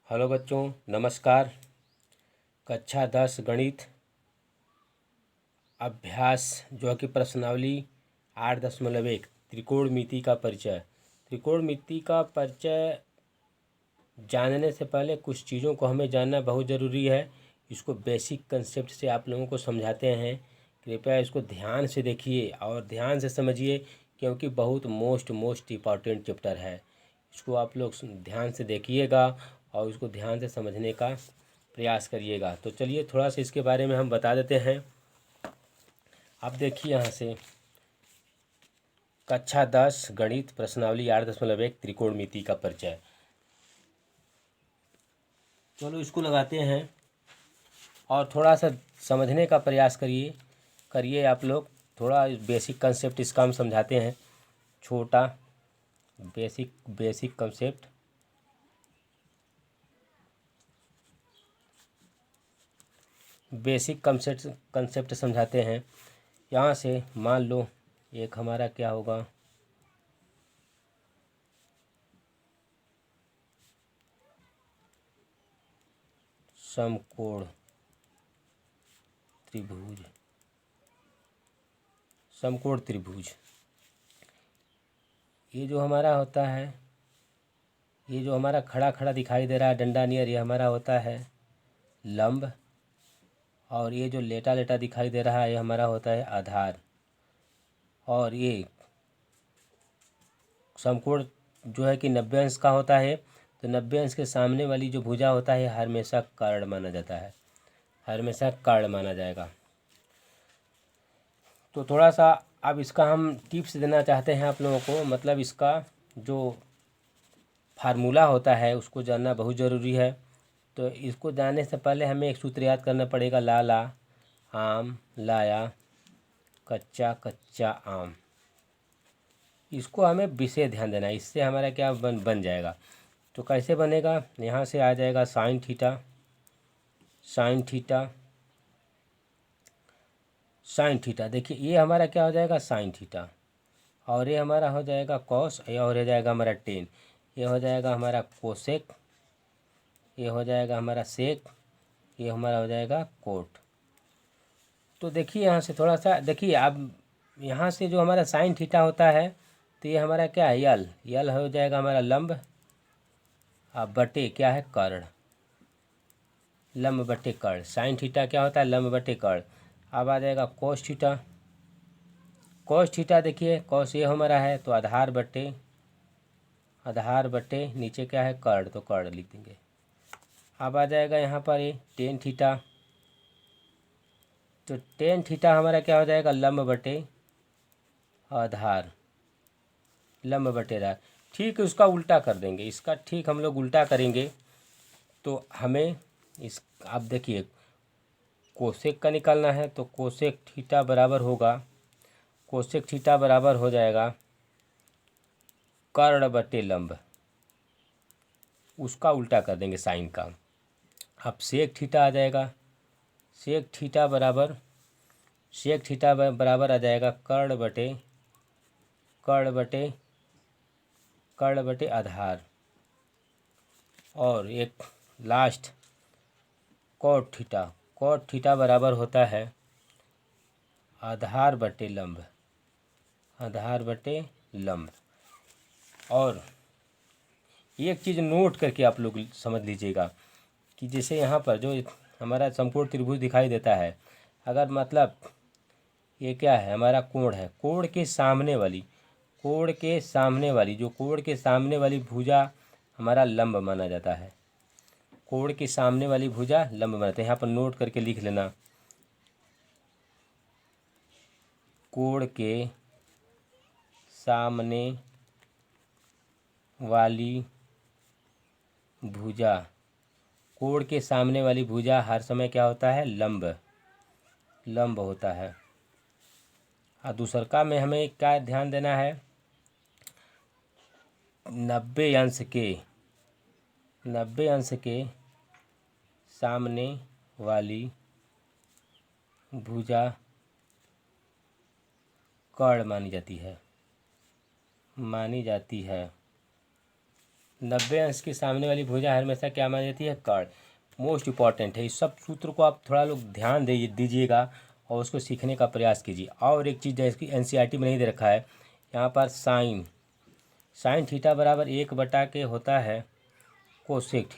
Hello बच्चों, नमस्कार। कक्षा 10 गणित अभ्यास जो है कि प्रश्नावली 8.1 त्रिकोणमिति का परिचय। त्रिकोणमिति का परिचय जानने से पहले कुछ चीज़ों को हमें जानना बहुत ज़रूरी है। इसको बेसिक कंसेप्ट से आप लोगों को समझाते हैं। कृपया इसको ध्यान से देखिए और ध्यान से समझिए, क्योंकि बहुत मोस्ट इम्पॉर्टेंट चैप्टर है। इसको आप लोग ध्यान से देखिएगा और इसको ध्यान से समझने का प्रयास करिएगा। तो चलिए थोड़ा सा इसके बारे में हम बता देते हैं। आप देखिए यहाँ से, कक्षा 10 गणित प्रश्नावली 8.1 त्रिकोणमिति का परिचय। चलो इसको लगाते हैं और थोड़ा सा समझने का प्रयास करिए आप लोग। थोड़ा बेसिक कंसेप्ट इसका हम समझाते हैं। छोटा बेसिक कंसेप्ट। कंसेप्ट समझाते हैं। यहाँ से मान लो एक हमारा क्या होगा, समकोण त्रिभुज। ये जो हमारा होता है, ये जो हमारा खड़ा खड़ा दिखाई दे रहा है डंडा नियर, ये हमारा होता है लंब। और ये जो लेटा लेटा दिखाई दे रहा है, ये हमारा होता है आधार। और ये समकोण जो है कि 90 अंश का होता है, तो 90 अंश के सामने वाली जो भुजा होता है हमेशा कर्ण माना जाता है, हमेशा कर्ण माना जाएगा। तो थोड़ा सा अब इसका हम टिप्स देना चाहते हैं आप लोगों को। मतलब इसका जो फार्मूला होता है उसको जानना बहुत ज़रूरी है। तो इसको जानने से पहले हमें एक सूत्र याद करना पड़ेगा, लाला आम लाया कच्चा कच्चा आम। इसको हमें विशेष ध्यान देना है, इससे हमारा क्या बन जाएगा। तो कैसे बनेगा, यहाँ से आ जाएगा साइन थीटा देखिए ये हमारा क्या हो जाएगा साइन थीटा, और ये हमारा हो जाएगा कॉस, ये और हो जाएगा हमारा टेन, ये हो जाएगा हमारा कोसेक, ये हो जाएगा हमारा सेक, ये हमारा हो जाएगा कोट। तो देखिए यहाँ से थोड़ा सा देखिए, अब यहाँ से जो हमारा साइन थीटा होता है, तो ये हमारा क्या है यल हो जाएगा हमारा लंब, अब बटे क्या है कर्ण, लंब बटे कर्ण। साइन थीटा क्या होता है, लंब बटे कर्ण। अब आ जाएगा कोस थीटा देखिए कॉस ये हमारा है, तो आधार बटे नीचे क्या है कर्ण, तो कर्ण लिख देंगे। अब आ जाएगा यहाँ पर ये टेन थीटा, तो टेन थीटा हमारा क्या हो जाएगा लंब बटे आधार, ठीक है, उसका उल्टा कर देंगे, इसका ठीक हम लोग उल्टा करेंगे। तो हमें इस आप देखिए कोसेक का निकालना है, तो कोसेक थीटा बराबर हो जाएगा कर्ण बटे लंब, उसका उल्टा कर देंगे साइन का। अब सेक थीटा आ जाएगा, सेक थीटा बराबर आ जाएगा कर्ण बटे आधार। और एक लास्ट कॉट थीटा बराबर होता है आधार बटे लंब। और एक चीज़ नोट करके आप लोग समझ लीजिएगा कि जैसे यहाँ पर जो हमारा समकोण त्रिभुज दिखाई देता है, अगर मतलब ये क्या है हमारा कोण है, कोण के सामने वाली भुजा हमारा लंब माना जाता है, कोण के सामने वाली भुजा लंब मानते हैं। यहाँ पर नोट करके लिख लेना, कोण के सामने वाली भुजा हर समय क्या होता है लंब होता है। और दूसरका में हमें क्या ध्यान देना है, 90 अंश के सामने वाली भुजा कर्ण मानी जाती है। 90 अंश के सामने वाली भुजा हमेशा क्या मानी जाती है? कर्ण। मोस्ट इम्पॉर्टेंट है। इस सब सूत्र को आप थोड़ा लोग ध्यान दीजिएगा और उसको सीखने का प्रयास कीजिए। और एक चीज़ है, इसकी एनसीईआरटी में नहीं दे रखा है यहाँ पर, साइन थीटा बराबर 1/के होता है कोसेक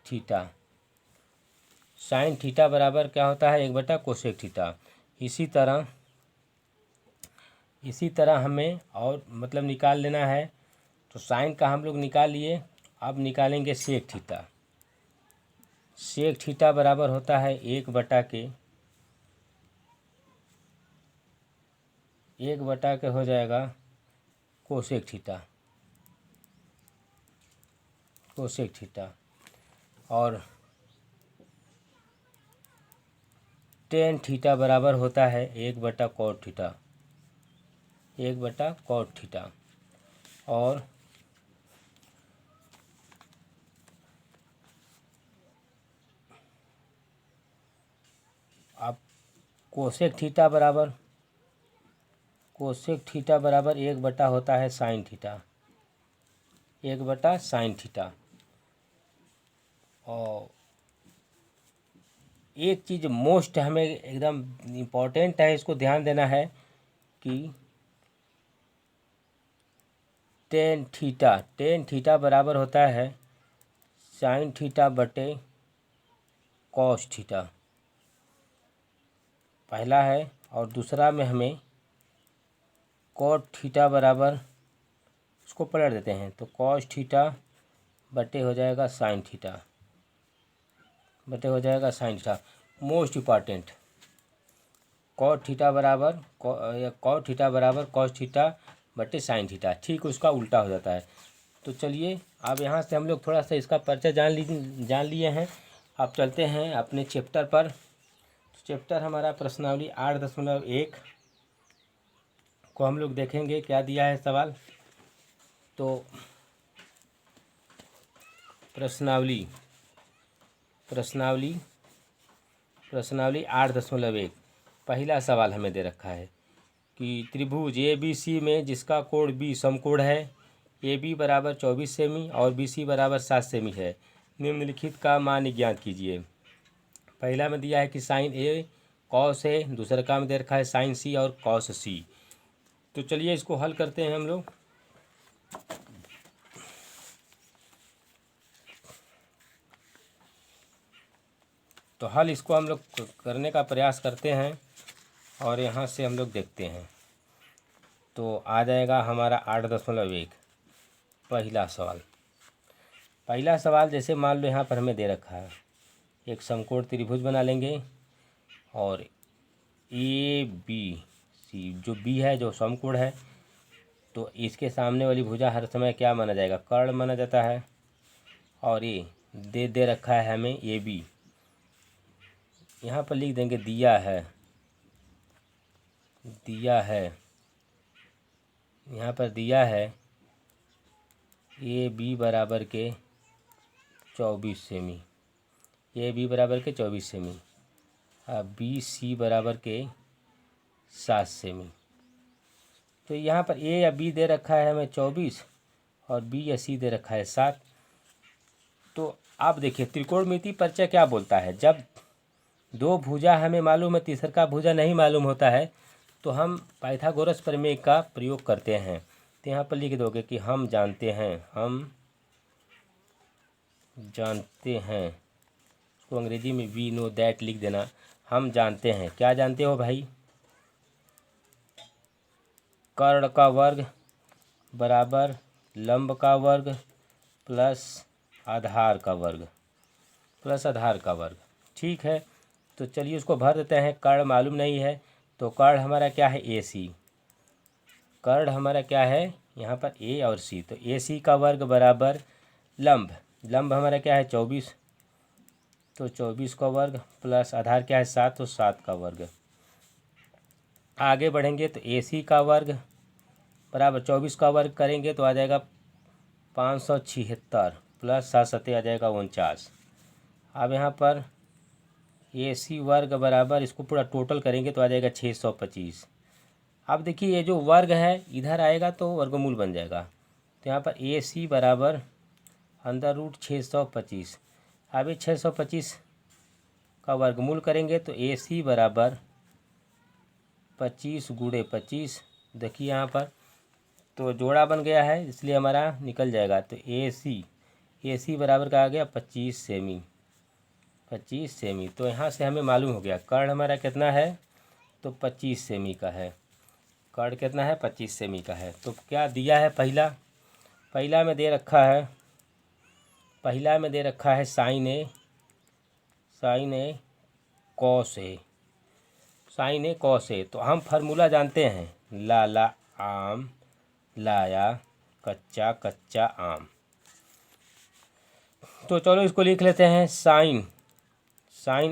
थीटा। साइन थीटा बराबर क्या होता है? 1/कोसेक थीटा। इसी तरह हमें और मतलब निकाल लेना है। तो साइन का हम लोग निकाल लिए, अब निकालेंगे सेक थीटा बराबर होता है 1/के हो जाएगा कोसेक थीटा। और टेन थीटा बराबर होता है 1/कॉट थीटा। और अब कोसेक थीटा बराबर 1/ होता है साइन थीटा, 1/साइन थीटा। और एक चीज़ मोस्ट हमें एकदम इम्पोर्टेंट है, इसको ध्यान देना है कि टेन थीटा बराबर होता है साइन थीटा बटे कॉस थीटा, पहला है। और दूसरा में हमें कॉट थीटा बराबर, उसको पलट देते हैं तो कॉस थीटा बटे हो जाएगा sine theta, most important. Cot theta बराबर कॉस थीटा बटे साइन थीटा, ठीक उसका उल्टा हो जाता है। तो चलिए अब यहाँ से हम लोग थोड़ा सा इसका परिचय जान लिए हैं। अब चलते हैं अपने चैप्टर पर। चैप्टर हमारा प्रश्नावली 8.1 को हम लोग देखेंगे क्या दिया है सवाल। तो प्रश्नावली 8.1 पहला सवाल हमें दे रखा है कि त्रिभुज ABC में जिसका कोण B समकोण है, AB बराबर 24 सेमी और BC बराबर 7 सेमी है, निम्नलिखित का मान ज्ञात कीजिए। पहला में दिया है कि साइन A कॉस A, दूसरे का में दे रखा है साइन C और कॉस C। तो चलिए इसको हल करते हैं हम लोग। तो हल इसको हम लोग करने का प्रयास करते हैं और यहाँ से हम लोग देखते हैं। तो आ जाएगा हमारा 8.1 पहला सवाल जैसे मान लो यहाँ पर हमें दे रखा है एक समकोण त्रिभुज बना लेंगे और ABC जो B है जो समकोण है, तो इसके सामने वाली भुजा हर समय क्या माना जाएगा? कर्ण माना जाता है। और ये दे रखा है हमें AB, यहाँ पर लिख देंगे दिया है यहाँ पर दिया है AB बराबर के 24 सेमी, BC बराबर के 7 सेमी। तो यहाँ पर A या B दे रखा है हमें 24 और B या C दे रखा है 7। तो आप देखिए त्रिकोणमिति परिचय क्या बोलता है, जब दो भुजा हमें मालूम है तीसरा का भुजा नहीं मालूम होता है तो हम पाइथागोरस प्रमेय का प्रयोग करते हैं। तो यहाँ पर लिख दोगे कि हम जानते हैं, उसको अंग्रेजी में वी नो दैट लिख देना। हम जानते हैं, क्या जानते हो भाई? कर्ण का वर्ग बराबर लंब का वर्ग प्लस आधार का वर्ग, ठीक है। तो चलिए उसको भर देते हैं। कर्ण मालूम नहीं है तो कर्ण हमारा क्या है? AC। कर्ण हमारा क्या है यहाँ पर? A और C। तो AC का वर्ग बराबर लंब हमारा क्या है? 24, तो 24 का वर्ग प्लस आधार क्या है? 7, तो 7 का वर्ग। आगे बढ़ेंगे तो AC का वर्ग बराबर 24 का वर्ग करेंगे तो आ जाएगा 576 प्लस 7 सत्ते आ जाएगा 49। अब यहाँ पर AC वर्ग बराबर, इसको पूरा टोटल करेंगे तो आ जाएगा 625। अब देखिए ये जो वर्ग है इधर आएगा तो वर्गमूल बन जाएगा, तो यहाँ पर ए सी बराबर अंडर रूट 625। अब ये 625 का वर्गमूल करेंगे तो ए सी बराबर 25 गुणे 25। देखिए यहाँ पर तो जोड़ा बन गया है, इसलिए हमारा निकल जाएगा। तो ए सी बराबर का आ गया 25 सेमी। 25 सेमी तो यहाँ से हमें मालूम हो गया कर्ण हमारा कितना है, तो 25 सेमी का है। कर्ण कितना है, 25 सेमी का है। तो क्या दिया है, पहिला में दे रखा है साइन ए कॉस ए। तो हम फार्मूला जानते हैं, लाला आम लाया कच्चा आम। तो चलो इसको लिख लेते हैं। साइन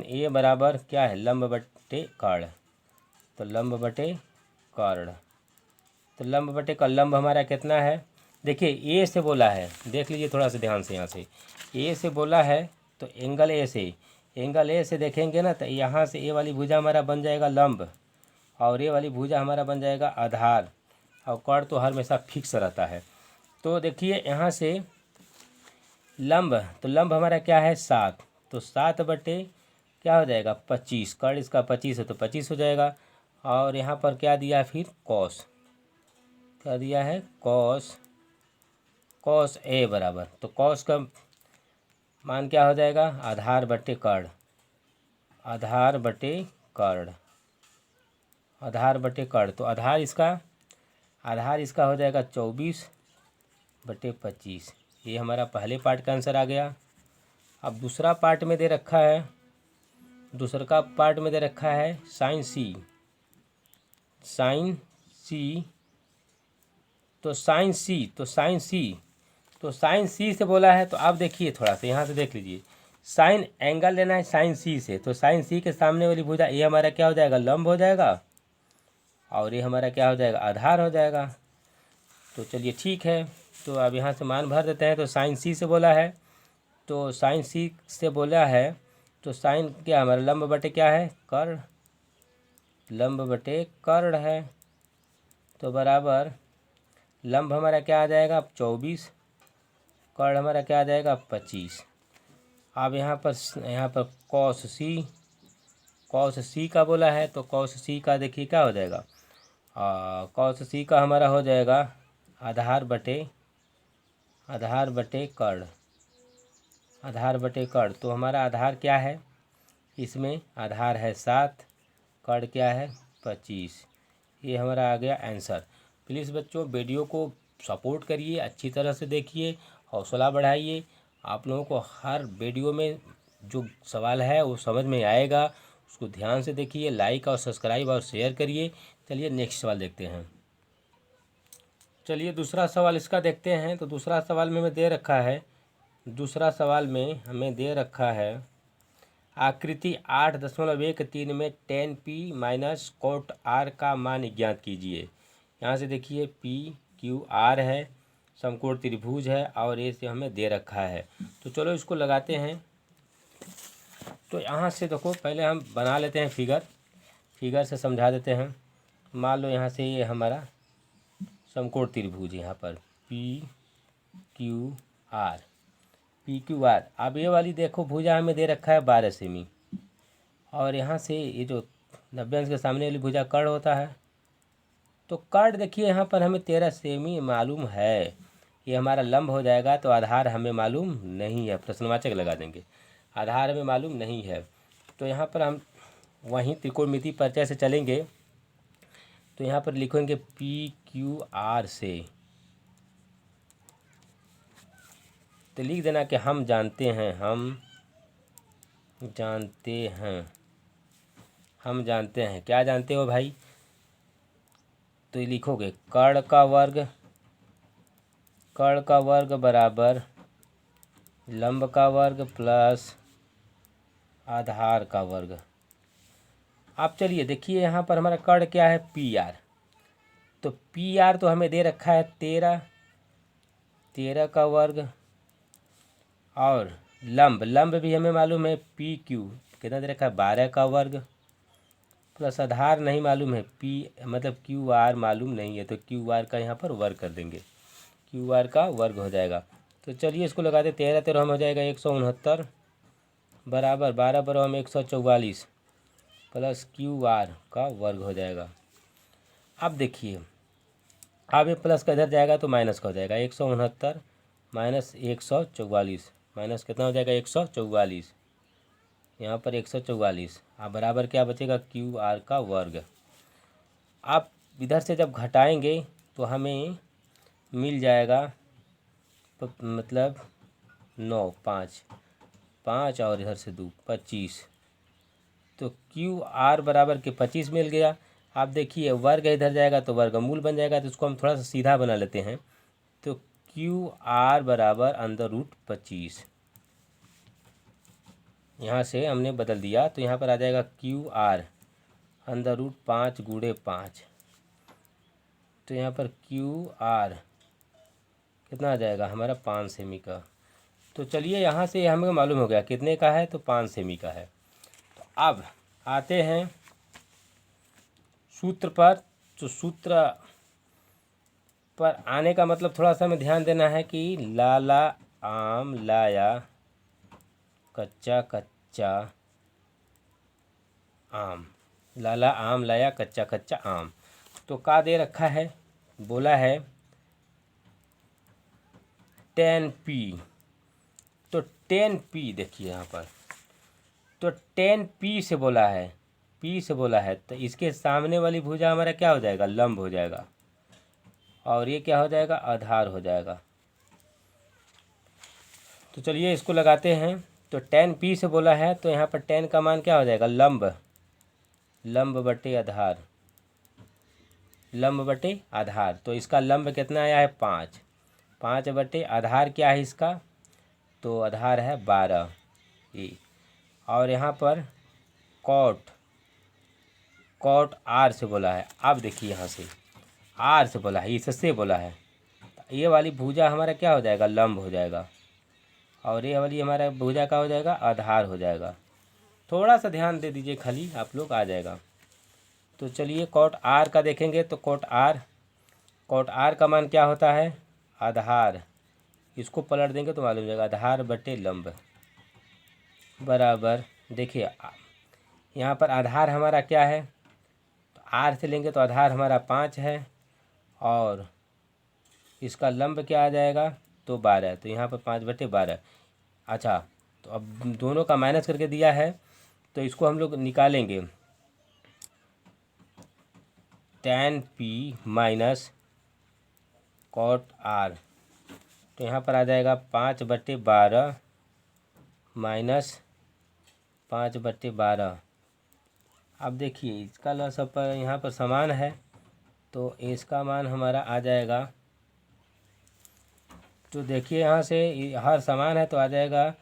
ए बराबर क्या है, लंब बटे कर्ण। तो लंब बटे कर्ण, तो लंब बटे कर्ण, लंब हमारा कितना है, देखिए ए से बोला है, देख लीजिए थोड़ा सा ध्यान से। यहाँ से ए से बोला है तो एंगल ए से देखेंगे ना, तो यहाँ से ए वाली भुजा हमारा बन जाएगा लंब और ए वाली भुजा हमारा बन जाएगा आधार, और कर्ण तो हमेशा फिक्स रहता है। तो देखिए यहाँ से लंब, तो लंब हमारा क्या है 7, तो 7 बटे क्या हो जाएगा 25, कर्ण इसका 25 है तो 25 हो जाएगा। और यहाँ पर क्या दिया है फिर कॉस, क्या दिया है कॉस ए बराबर, तो कॉस का मान क्या हो जाएगा, आधार बटे कर्ण। तो आधार इसका हो जाएगा 24 बटे 25। ये हमारा पहले पार्ट का आंसर आ गया। अब दूसरा पार्ट में दे रखा है साइन सी से बोला है। तो आप देखिए थोड़ा सा यहाँ से देख लीजिए, साइन एंगल लेना है साइन सी से, तो साइन सी के सामने वाली भुजा ये हमारा क्या हो जाएगा, लंब हो जाएगा, और ये हमारा क्या हो जाएगा, आधार हो जाएगा। तो चलिए ठीक है, तो अब यहाँ से मान भर देते हैं। तो साइन सी से बोला है, तो साइन क्या हमारा लंब बटे क्या है, कर्ण, लंब बटे कर्ण है। तो बराबर लंब हमारा क्या आ जाएगा 24, कर्ण हमारा क्या आ जाएगा 25। अब यहाँ पर कॉस सी का बोला है, तो कॉस सी का देखिए क्या हो जाएगा, कॉस सी का हमारा हो जाएगा आधार बटे कर्ण। तो हमारा आधार क्या है, इसमें आधार है 7, कर्ण क्या है 25। ये हमारा आ गया आंसर। प्लीज़ बच्चों वीडियो को सपोर्ट करिए, अच्छी तरह से देखिए, हौसला बढ़ाइए। आप लोगों को हर वीडियो में जो सवाल है वो समझ में आएगा, उसको ध्यान से देखिए, लाइक और सब्सक्राइब और शेयर करिए। चलिए नेक्स्ट सवाल देखते हैं। चलिए दूसरा सवाल इसका देखते हैं। तो दूसरा सवाल में हमें दे रखा है आकृति 8.13 में tan p minus cot r का मान ज्ञात कीजिए। यहाँ से देखिए PQR है, समकोण त्रिभुज है, और ए से हमें दे रखा है। तो चलो इसको लगाते हैं। तो यहाँ से देखो पहले हम बना लेते हैं फिगर से समझा देते हैं। मान लो यहाँ से ये हमारा समकोण त्रिभुज, यहाँ पर PQR। अब ये वाली देखो भुजा हमें दे रखा है 12 सेमी, और यहाँ से ये जो 90 अंश के सामने वाली भुजा कर्ण होता है। तो कर्ण देखिए यहाँ पर हमें 13 सेमी मालूम है, ये हमारा लंब हो जाएगा। तो आधार हमें मालूम नहीं है, प्रश्नवाचक लगा देंगे, आधार हमें मालूम नहीं है। तो यहाँ पर हम वहीं त्रिकोणमिति परिचय से चलेंगे। तो यहाँ पर लिखेंगे PQR से, तो लिख देना कि हम जानते हैं। क्या जानते हो भाई, तो ये लिखोगे कर्ण का वर्ग बराबर लंब का वर्ग प्लस आधार का वर्ग। अब चलिए देखिए यहाँ पर हमारा कर्ण क्या है PR। तो PR तो हमें दे रखा है 13 का वर्ग, और लंब भी हमें मालूम है PQ कितना दे रखा है 12 का वर्ग, प्लस आधार नहीं मालूम है, QR मालूम नहीं है। तो QR का यहाँ पर वर्ग कर देंगे, क्यू आर का वर्ग हो जाएगा। तो चलिए इसको लगाते, 13 13 में हो जाएगा 169 बराबर 12 बराबर में 144 प्लस क्यू आर का वर्ग हो जाएगा। अब देखिए, अब ये प्लस का इधर जाएगा तो माइनस का हो जाएगा, 169 माइनस 144 माइनस कितना हो जाएगा 144, यहाँ पर 144। अब बराबर क्या बचेगा, क्यू आर का वर्ग। आप इधर से जब घटाएंगे तो हमें मिल जाएगा मतलब 9 5 5 और इधर से 2 25, तो क्यू आर बराबर के 25 मिल गया। आप देखिए वर्ग इधर जाएगा तो वर्गमूल बन जाएगा, तो इसको हम थोड़ा सा सीधा बना लेते हैं। तो क्यू आर बराबर √25, यहाँ से हमने बदल दिया तो यहाँ पर आ जाएगा क्यू आर √5 गुणे 5, तो यहाँ पर क्यू आर कितना आ जाएगा हमारा 5 सेमी का। तो चलिए यहाँ से हमें मालूम हो गया कितने का है, तो 5 सेमी का है। तो अब आते हैं सूत्र पर। तो सूत्र पर आने का मतलब थोड़ा सा हमें ध्यान देना है कि लाला आम लाया कच्चा कच्चा आम, लाला आम लाया कच्चा कच्चा आम। तो का दे रखा है, बोला है 10p। तो 10p देखिए यहाँ पर, तो 10p से बोला है, p से बोला है, तो इसके सामने वाली भुजा हमारा क्या हो जाएगा, लंब हो जाएगा, और ये क्या हो जाएगा, आधार हो जाएगा। तो चलिए इसको लगाते हैं। तो 10p से बोला है तो यहाँ पर 10 का मान क्या हो जाएगा, लंब, लंब बटे आधार, लंब बटे आधार। तो इसका लंब कितना आया है 5, 5 बटे आधार क्या है इसका, तो आधार है 12 ये। और यहाँ पर कॉट आर से बोला है। अब देखिए यहाँ से आर से बोला है, इससे बोला है, तो ये वाली भुजा हमारा क्या हो जाएगा, लंब हो जाएगा, और ये वाली हमारा भुजा का हो जाएगा, आधार हो जाएगा। थोड़ा सा ध्यान दे दीजिए खाली, आप लोग आ जाएगा। तो चलिए कॉट आर का देखेंगे, तो कॉट आर का मान क्या होता है, आधार, इसको पलट देंगे तो मालूम हो जाएगा, आधार बटे लंब बराबर। देखिए यहाँ पर आधार हमारा क्या है, तो आर से लेंगे तो आधार हमारा 5 है, और इसका लंब क्या आ जाएगा, तो 12, तो यहाँ पर 5 बटे 12। अच्छा, तो अब दोनों का माइनस करके दिया है, तो इसको हम लोग निकालेंगे, 10p माइनस कॉट आर, तो यहाँ पर आ जाएगा 5 बटे 12 माइनस 5 बटे 12। अब देखिए इसका लॉस पर यहाँ पर समान है, तो इसका मान हमारा आ जाएगा, तो देखिए यहाँ से हर समान है तो आ जाएगा,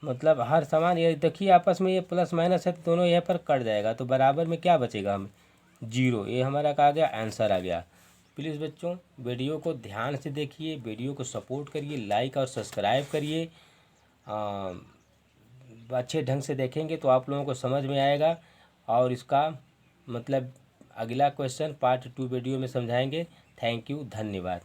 मतलब हर समान, ये देखिए आपस में ये प्लस माइनस है तो दोनों यहाँ पर कट जाएगा, तो बराबर में क्या बचेगा हमें, 0। ये हमारा का आ गया, आंसर आ गया। प्लीज़ बच्चों वीडियो को ध्यान से देखिए, वीडियो को सपोर्ट करिए, लाइक और सब्सक्राइब करिए। अच्छे ढंग से देखेंगे तो आप लोगों को समझ में आएगा, और इसका मतलब अगला क्वेश्चन पार्ट 2 वीडियो में समझाएंगे। थैंक यू, धन्यवाद।